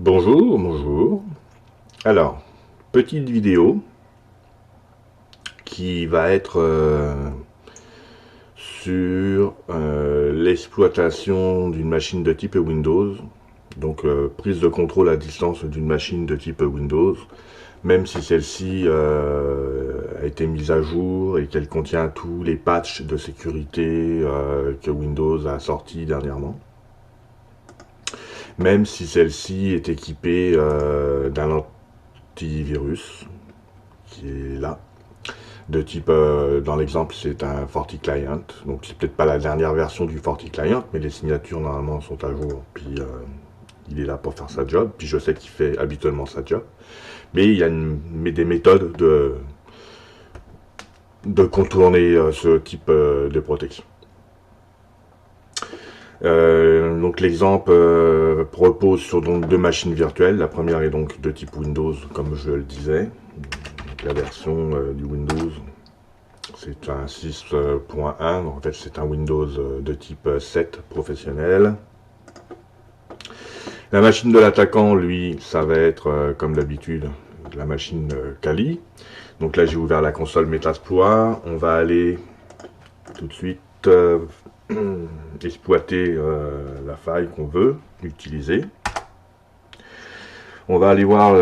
Bonjour, bonjour. Alors, petite vidéo qui va être sur l'exploitation d'une machine de type Windows. Donc, prise de contrôle à distance d'une machine de type Windows, même si celle-ci a été mise à jour et qu'elle contient tous les patchs de sécurité que Windows a sortis dernièrement. Même si celle-ci est équipée d'un antivirus qui est là, de type, dans l'exemple c'est un FortiClient, donc c'est peut-être pas la dernière version du FortiClient, mais les signatures normalement sont à jour, puis il est là pour faire sa job, puis je sais qu'il fait habituellement sa job, mais il y a des méthodes de contourner ce type de protection. Donc l'exemple repose sur donc deux machines virtuelles. La première est donc de type Windows, comme je le disais. Donc, la version du Windows, c'est un 6.1. En fait, c'est un Windows de type 7 professionnel. La machine de l'attaquant, lui, ça va être, comme d'habitude, la machine Kali. Donc là, j'ai ouvert la console Metasploit. On va aller tout de suite exploiter la faille qu'on veut utiliser. On va aller voir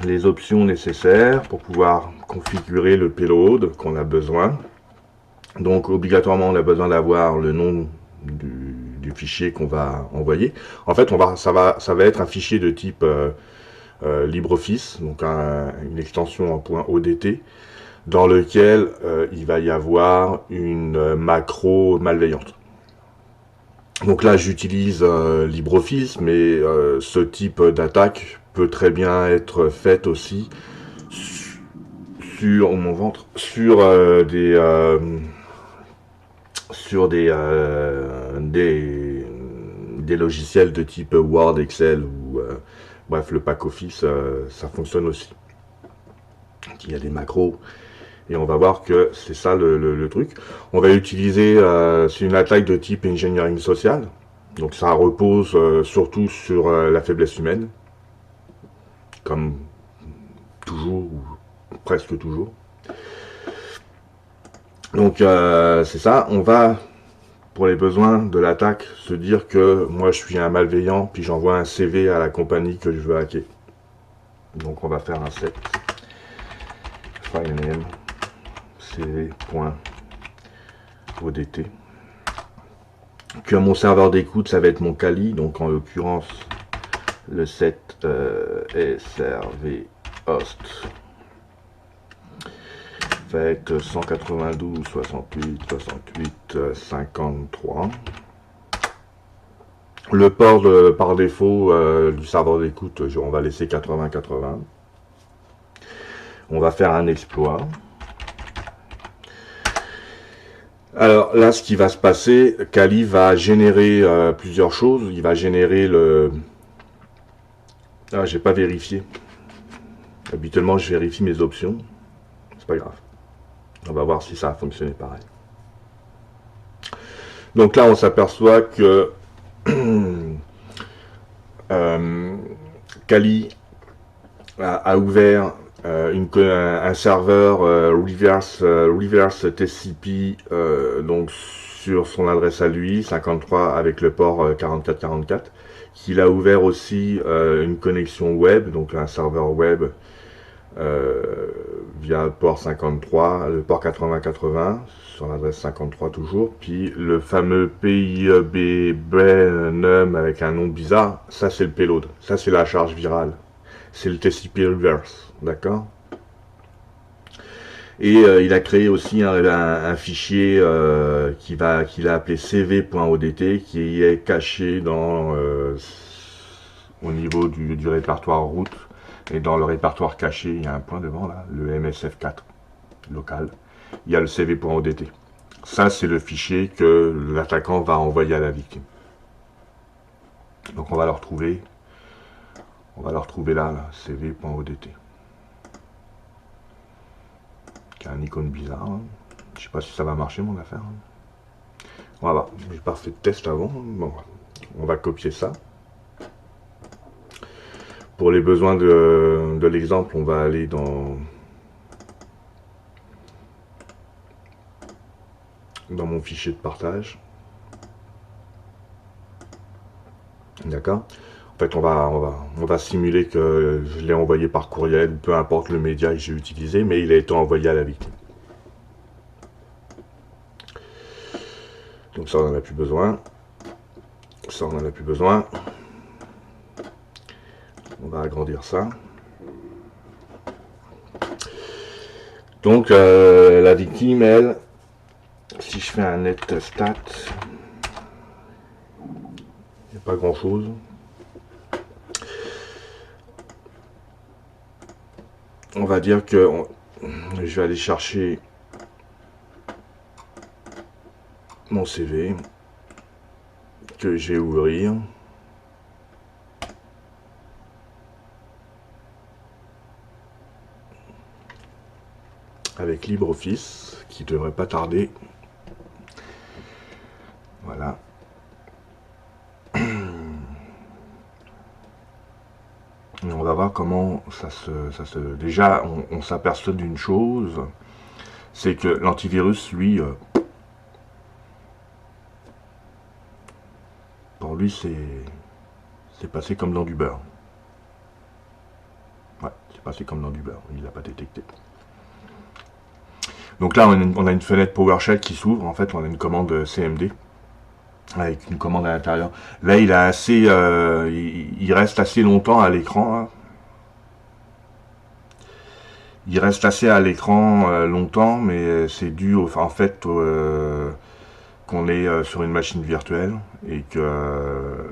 les options nécessaires pour pouvoir configurer le payload qu'on a besoin. Donc obligatoirement on a besoin d'avoir le nom du fichier qu'on va envoyer. En fait ça va être un fichier de type LibreOffice, donc une extension en .odt, dans lequel il va y avoir une macro malveillante. Donc là j'utilise LibreOffice, mais ce type d'attaque peut très bien être faite aussi sur mon ventre, sur des logiciels de type Word, Excel ou bref le pack Office, ça fonctionne aussi. Il y a des macros. Et on va voir que c'est ça le truc. On va utiliser, c'est une attaque de type engineering social. Donc ça repose surtout sur la faiblesse humaine. Comme toujours, ou presque toujours. Donc c'est ça. On va, pour les besoins de l'attaque, se dire que moi je suis un malveillant, puis j'envoie un CV à la compagnie que je veux hacker. Donc on va faire un set filename cv.odt. Puis à mon serveur d'écoute, ça va être mon Kali, donc en l'occurrence le set srv host va être 192 68 68 53. Le port par défaut du serveur d'écoute, on va laisser 80 80. On va faire un exploit. Alors là, ce qui va se passer, Kali va générer plusieurs choses. Il va générer le... Ah, j'ai pas vérifié. Habituellement, je vérifie mes options. C'est pas grave. On va voir si ça a fonctionné pareil. Donc là, on s'aperçoit que Kali a ouvert un serveur reverse TCP donc sur son adresse à lui 53 avec le port 4444, qu'il a ouvert aussi une connexion web, donc un serveur web via le port 53, le port 8080 sur l'adresse 53 toujours, puis le fameux PIB Brenum avec un nom bizarre, ça c'est le payload, ça c'est la charge virale, c'est le TCP reverse, d'accord. Et il a créé aussi un fichier qu'il a appelé cv.odt, qui est caché dans au niveau du répertoire route. Et dans le répertoire caché, il y a un point devant là, le MSF4 local. Il y a le cv.odt. Ça, c'est le fichier que l'attaquant va envoyer à la victime. Donc on va le retrouver. On va le retrouver là, cv.odt. Qui a un icône bizarre. Hein. Je sais pas si ça va marcher mon affaire. Hein. Voilà, j'ai pas fait de test avant. Bon, on va copier ça. Pour les besoins de l'exemple, on va aller dans mon fichier de partage. D'accord. En fait, on va simuler que je l'ai envoyé par courriel, peu importe le média que j'ai utilisé, mais il a été envoyé à la victime. Donc ça, on n'en a plus besoin. Ça, on n'en a plus besoin. On va agrandir ça. Donc, la victime, elle, si je fais un net stat, il n'y a pas grand-chose. On va dire que je vais aller chercher mon CV que je vais ouvrir. Avec LibreOffice, qui ne devrait pas tarder. Voilà. Et on va voir comment ça se... Déjà, on s'aperçoit d'une chose, c'est que l'antivirus, lui, pour lui, c'est passé comme dans du beurre. Ouais, c'est passé comme dans du beurre, il l'a pas détecté. Donc là, on a une fenêtre PowerShell qui s'ouvre. En fait, on a une commande CMD avec une commande à l'intérieur. Là, il a assez, il reste assez longtemps à l'écran. Hein. Il reste assez à l'écran longtemps, mais c'est dû au, en fait qu'on est sur une machine virtuelle et que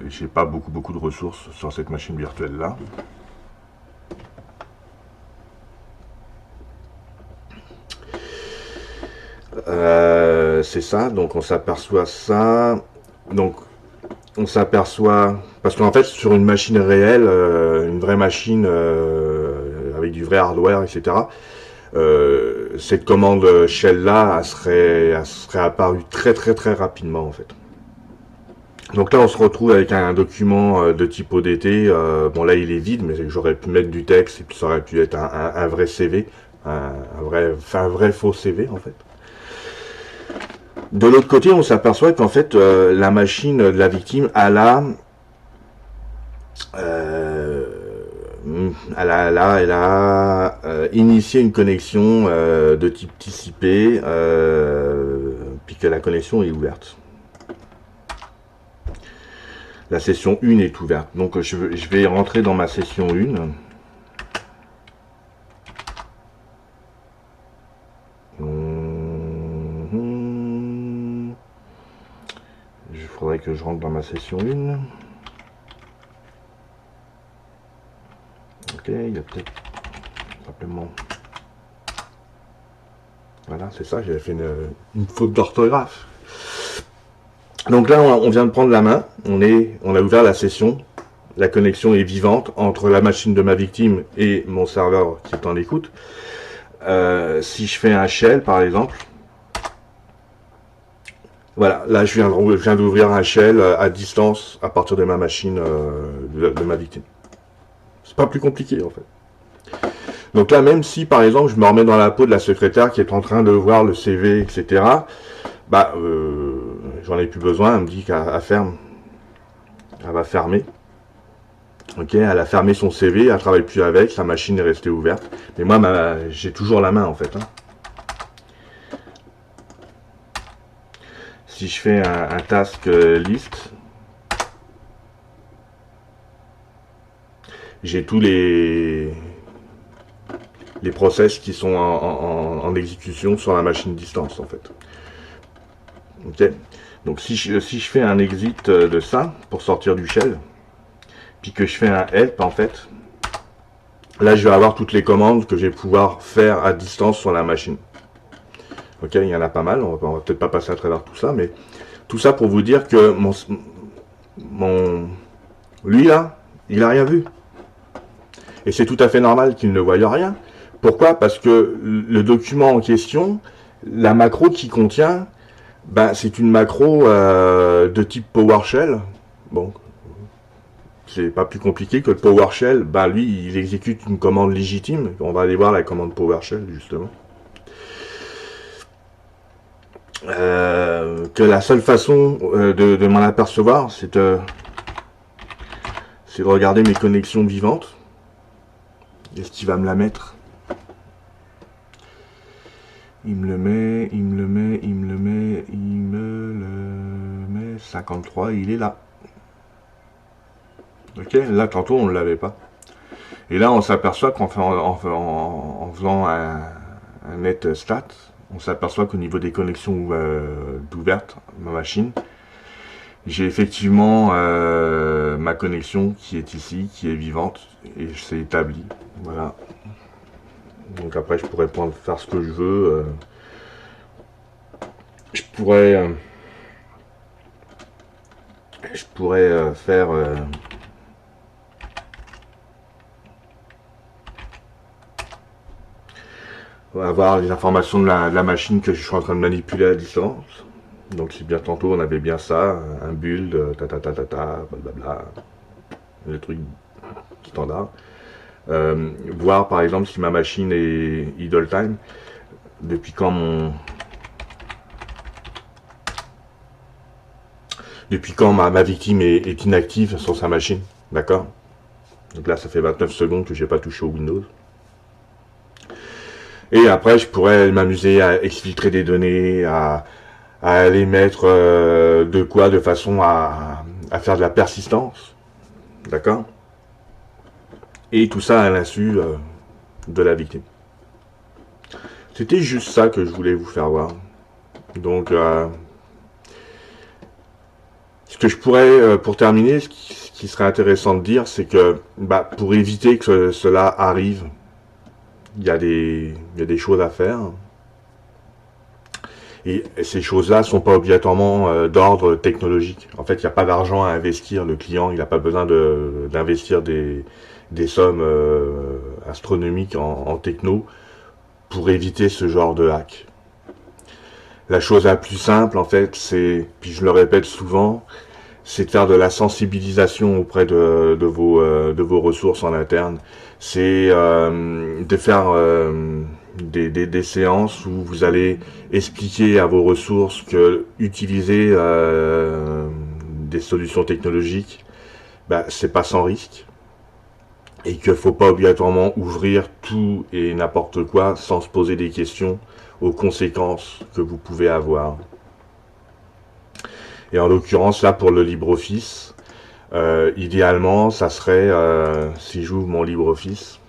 j'ai pas beaucoup de ressources sur cette machine virtuelle là. C'est ça, donc on s'aperçoit ça. Donc on s'aperçoit, parce qu'en fait sur une machine réelle, une vraie machine avec du vrai hardware, etc., cette commande shell là, elle serait apparue très rapidement en fait. Donc là on se retrouve avec un document de type ODT, bon là il est vide, mais j'aurais pu mettre du texte, et puis ça aurait pu être un vrai CV, un vrai faux CV en fait. De l'autre côté, on s'aperçoit qu'en fait, la machine de la victime, elle a initié une connexion de type TCP, puis que la connexion est ouverte. La session 1 est ouverte. Donc je vais rentrer dans ma session 1. Il faudrait que je rentre dans ma session 1. Ok, il y a peut-être simplement... Voilà, c'est ça, j'avais fait une faute d'orthographe. Donc là, on vient de prendre la main, on a ouvert la session, la connexion est vivante entre la machine de ma victime et mon serveur qui est en écoute. Si je fais un shell, par exemple, voilà, là je viens d'ouvrir un shell à distance à partir de ma machine de ma victime. C'est pas plus compliqué en fait. Donc là, même si par exemple je me remets dans la peau de la secrétaire qui est en train de voir le CV, etc., bah j'en ai plus besoin, elle me dit qu'elle ferme. Elle va fermer. Ok, elle a fermé son CV, elle travaille plus avec, sa machine est restée ouverte. Mais moi, j'ai toujours la main en fait. Hein. Si je fais un task list, j'ai tous les process qui sont en exécution sur la machine distance en fait. Ok. Donc si je fais un exit de ça pour sortir du shell, puis que je fais un help en fait, là je vais avoir toutes les commandes que je vais pouvoir faire à distance sur la machine. Ok, il y en a pas mal, on va peut-être pas passer à travers tout ça, mais tout ça pour vous dire que lui là, il a rien vu. Et c'est tout à fait normal qu'il ne voie rien. Pourquoi? Parce que le document en question, la macro qui contient, ben, c'est une macro de type PowerShell, bon, c'est pas plus compliqué que le PowerShell. Bah lui, il exécute une commande légitime. On va aller voir la commande PowerShell justement. Que la seule façon de m'en apercevoir, c'est de regarder mes connexions vivantes. Est-ce qu'il va me la mettre? Il me le met, il me le met, il me le met, il me le met. 53, il est là. Ok, là tantôt on ne l'avait pas. Et là on s'aperçoit qu'en faisant un net stat, on s'aperçoit qu'au niveau des connexions d'ouvertes, ma machine, j'ai effectivement ma connexion qui est ici, qui est vivante, et c'est établi. Voilà. Donc après je pourrais faire ce que je veux. Je pourrais faire avoir les informations de la machine que je suis en train de manipuler à distance. Donc c'est bien, tantôt on avait bien ça, un build, blablabla, le truc standard. Voir par exemple si ma machine est idle time, depuis quand ma victime est inactive sur sa machine, d'accord? Donc là ça fait 29 secondes que j'ai pas touché au Windows. Et après je pourrais m'amuser à exfiltrer des données, à aller mettre de quoi de façon à faire de la persistance, d'accord? Et tout ça à l'insu de la victime. C'était juste ça que je voulais vous faire voir. Donc, ce que je pourrais, pour terminer, ce qui serait intéressant de dire, c'est que pour éviter que cela arrive, il y a des choses à faire. Et ces choses-là sont pas obligatoirement d'ordre technologique. En fait, il n'y a pas d'argent à investir. Le client, il n'a pas besoin d'investir des sommes astronomiques en techno pour éviter ce genre de hack. La chose la plus simple, en fait, c'est, puis je le répète souvent, c'est de faire de la sensibilisation auprès de vos ressources en interne. C'est de faire des séances où vous allez expliquer à vos ressources que utiliser des solutions technologiques, c'est pas sans risque. Et qu'il ne faut pas obligatoirement ouvrir tout et n'importe quoi sans se poser des questions aux conséquences que vous pouvez avoir. Et en l'occurrence, là, pour le LibreOffice, idéalement, ça serait, si j'ouvre mon LibreOffice,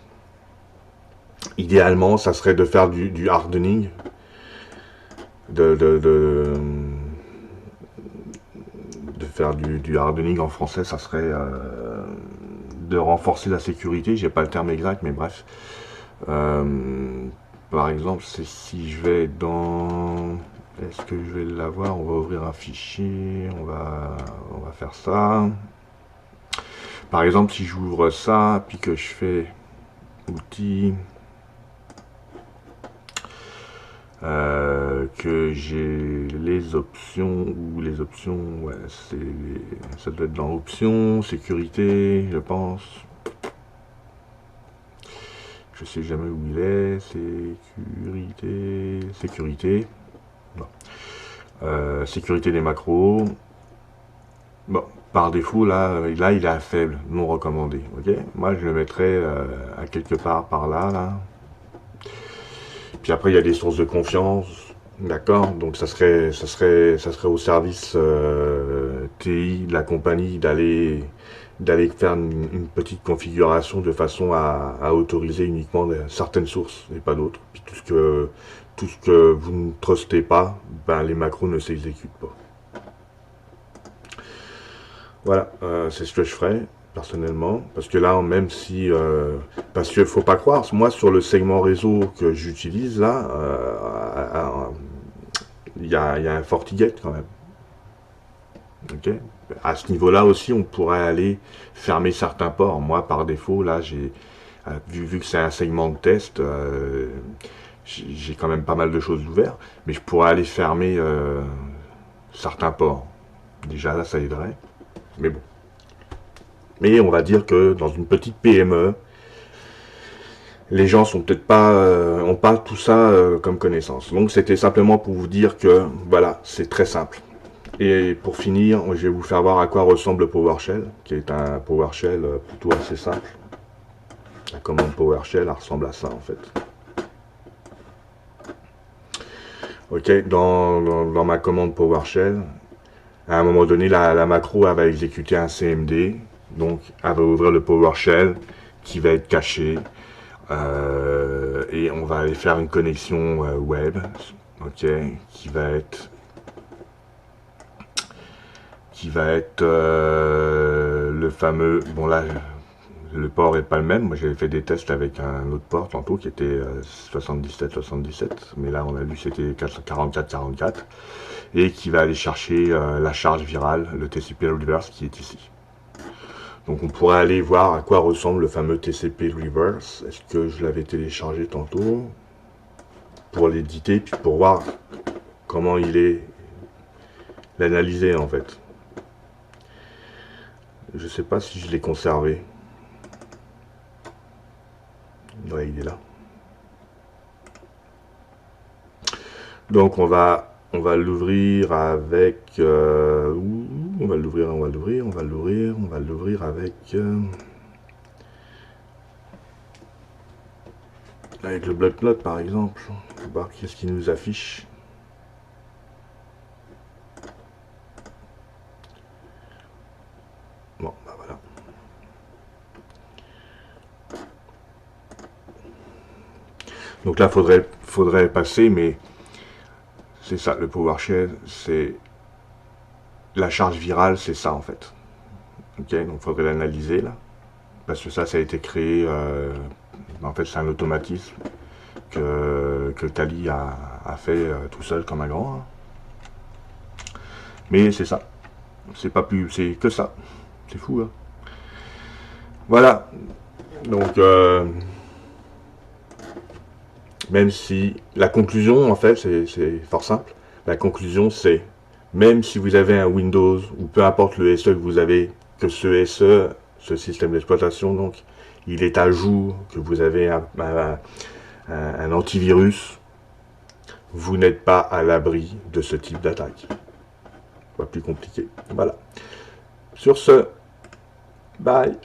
idéalement, ça serait de faire du hardening, de faire du hardening en français, ça serait de renforcer la sécurité, j'ai pas le terme exact, mais bref. Par exemple, c'est si je vais dans... Est-ce que je vais l'avoir? On va ouvrir un fichier, on va faire ça. Par exemple, si j'ouvre ça, puis que je fais outils, que j'ai les options, ouais, ça doit être dans options, sécurité, je pense. Je sais jamais où il est, sécurité, bon. Sécurité des macros. Bon, par défaut, là il est à faible, non recommandé, ok? Moi, je le mettrais à quelque part par là. Puis après, il y a des sources de confiance, d'accord? Donc ça serait au service TI de la compagnie d'aller faire une petite configuration de façon à autoriser uniquement certaines sources et pas d'autres. Puis tout ce que vous ne trustez pas, les macros ne s'exécutent pas. Voilà, c'est ce que je ferais personnellement, parce que là, même si, parce qu'il faut pas croire, moi sur le segment réseau que j'utilise là, il y a un FortiGate quand même. Ok. À ce niveau-là aussi, on pourrait aller fermer certains ports. Moi, par défaut, là, j'ai vu que c'est un segment de test, j'ai quand même pas mal de choses ouvertes, mais je pourrais aller fermer certains ports. Déjà là, ça aiderait. Mais bon. Mais on va dire que dans une petite PME, les gens sont peut-être pas, ont pas tout ça comme connaissance. Donc c'était simplement pour vous dire que voilà, c'est très simple. Et pour finir, je vais vous faire voir à quoi ressemble le PowerShell, qui est un PowerShell plutôt assez simple. La commande PowerShell, elle ressemble à ça en fait. Ok, dans ma commande PowerShell, à un moment donné, la macro elle va exécuter un CMD, donc elle va ouvrir le PowerShell qui va être caché, et on va aller faire une connexion web, ok, qui va être le fameux, bon là le port est pas le même, moi j'avais fait des tests avec un autre port tantôt qui était 77-77, mais là on a vu c'était 44-44, et qui va aller chercher la charge virale, le TCP reverse qui est ici. Donc on pourrait aller voir à quoi ressemble le fameux TCP reverse. Est-ce que je l'avais téléchargé tantôt pour l'éditer, puis pour voir comment il est, l'analyser en fait. Je sais pas si je l'ai conservé. Ouais, il est là. Donc on va l'ouvrir avec on va l'ouvrir avec le bloc-notes par exemple. On va voir qu'est-ce qu'il nous affiche. Bon, bah voilà. Donc là, faudrait passer, mais c'est ça, le PowerShell, c'est la charge virale, c'est ça en fait. Ok, donc il faudrait l'analyser là, parce que ça a été créé, en fait c'est un automatisme que Kali a fait tout seul comme un grand. Hein. Mais c'est ça, c'est pas plus, c'est que ça, c'est fou. Hein. Voilà, donc même si la conclusion en fait c'est fort simple, la conclusion c'est même si vous avez un Windows ou peu importe le SE que vous avez, que ce SE, ce système d'exploitation donc, il est à jour, que vous avez un antivirus, vous n'êtes pas à l'abri de ce type d'attaque. Pas plus compliqué. Voilà. Sur ce, bye.